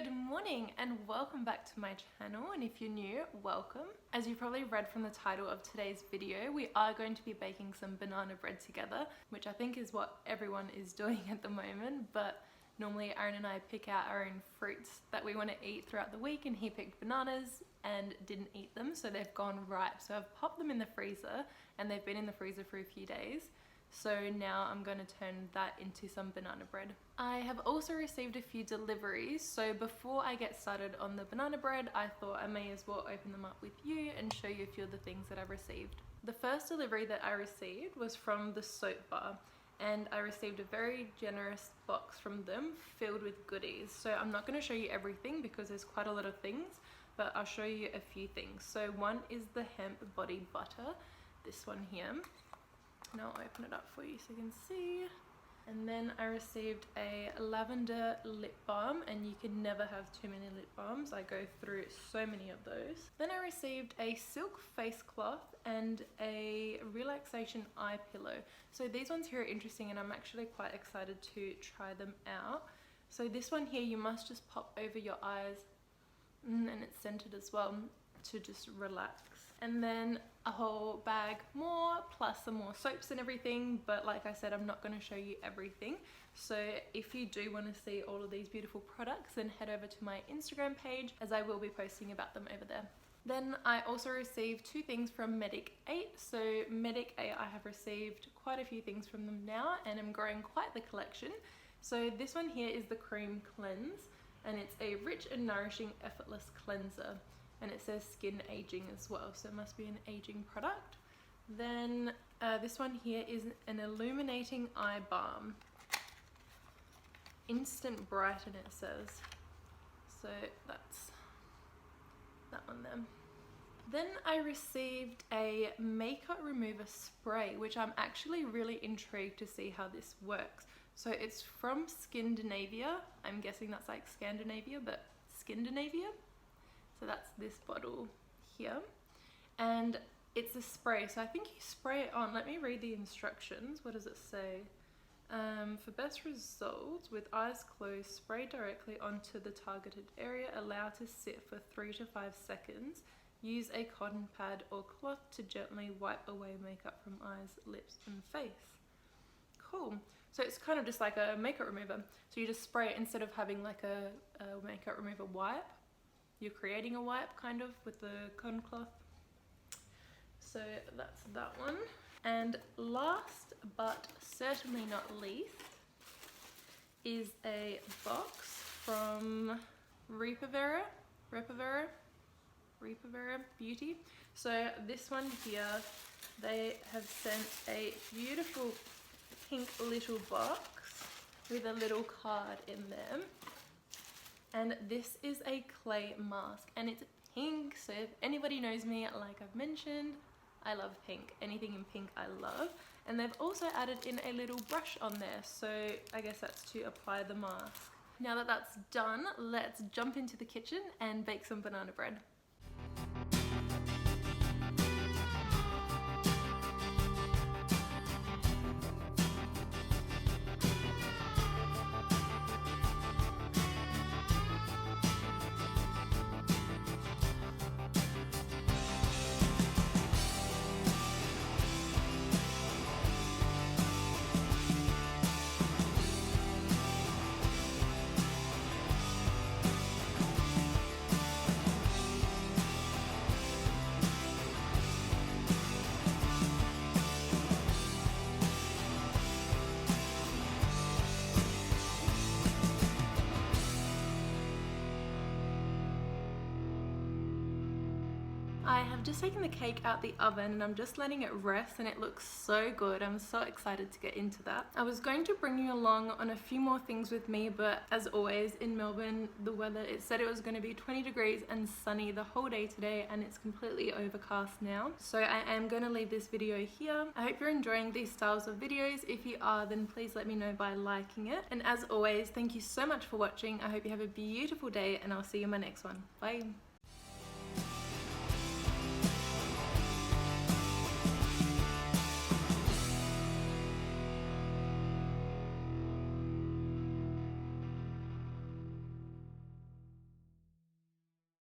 Good morning and welcome back to my channel, and if you're new, welcome. As you probably read from the title of today's video, we are going to be baking some banana bread together, which I think is what everyone is doing at the moment, but normally Aaron and I pick out our own fruits that we want to eat throughout the week, and he picked bananas and didn't eat them, so they've gone ripe. So I've popped them in the freezer and they've been in the freezer for a few days. So now I'm going to turn that into some banana bread. I have also received a few deliveries, so before I get started on the banana bread, I thought I may as well open them up with you and show you a few of the things that I've received. The first delivery that I received was from the Soap Bar, and I received a very generous box from them filled with goodies. So I'm not going to show you everything because there's quite a lot of things, but I'll show you a few things. So one is the hemp body butter, this one here. And I'll open it up for you so you can see. And then I received a lavender lip balm, and you can never have too many lip balms. I go through so many of those. Then I received a silk face cloth and a relaxation eye pillow. So these ones here are interesting and I'm actually quite excited to try them out. So this one here, you must just pop over your eyes, and it's scented as well, to just relax. And then a whole bag more, plus some more soaps and everything, but like I said, I'm not going to show you everything. So if you do want to see all of these beautiful products, then head over to my Instagram page, as I will be posting about them over there. Then I also received two things from Medic 8. So Medic 8, I have received quite a few things from them now, and I'm growing quite the collection. So this one here is the Cream Cleanse, and it's a rich and nourishing effortless cleanser. And it says skin aging as well, so it must be an aging product. Then this one here is an illuminating eye balm. Instant brighten, it says. So that's that one there. Then I received a makeup remover spray, which I'm actually really intrigued to see how this works. So it's from Skindinavia. I'm guessing that's like Scandinavia, but Skindinavia. So that's this bottle here, and it's a spray. So I think you spray it on. Let me read the instructions. What does it say? For best results, with eyes closed, spray directly onto the targeted area. Allow to sit for 3 to 5 seconds. Use a cotton pad or cloth to gently wipe away makeup from eyes, lips and face. Cool. So it's kind of just like a makeup remover. So you just spray it instead of having like a makeup remover wipe. You're creating a wipe kind of with the cotton cloth. So that's that one. And last but certainly not least is a box from Ripavera Beauty. So this one here, they have sent a beautiful pink little box with a little card in there. And this is a clay mask, and it's pink. So if anybody knows me, like I've mentioned, I love pink. Anything in pink I love. And they've also added in a little brush on there, so I guess that's to apply the mask. Now that that's done, let's jump into the kitchen and bake some banana bread. I have just taken the cake out the oven and I'm just letting it rest, and it looks so good. I'm so excited to get into that. I was going to bring you along on a few more things with me, but as always in Melbourne, the weather, it said it was going to be 20 degrees and sunny the whole day today, and it's completely overcast now. So I am going to leave this video here. I hope you're enjoying these styles of videos. If you are, then please let me know by liking it. And as always, thank you so much for watching. I hope you have a beautiful day, and I'll see you in my next one. Bye.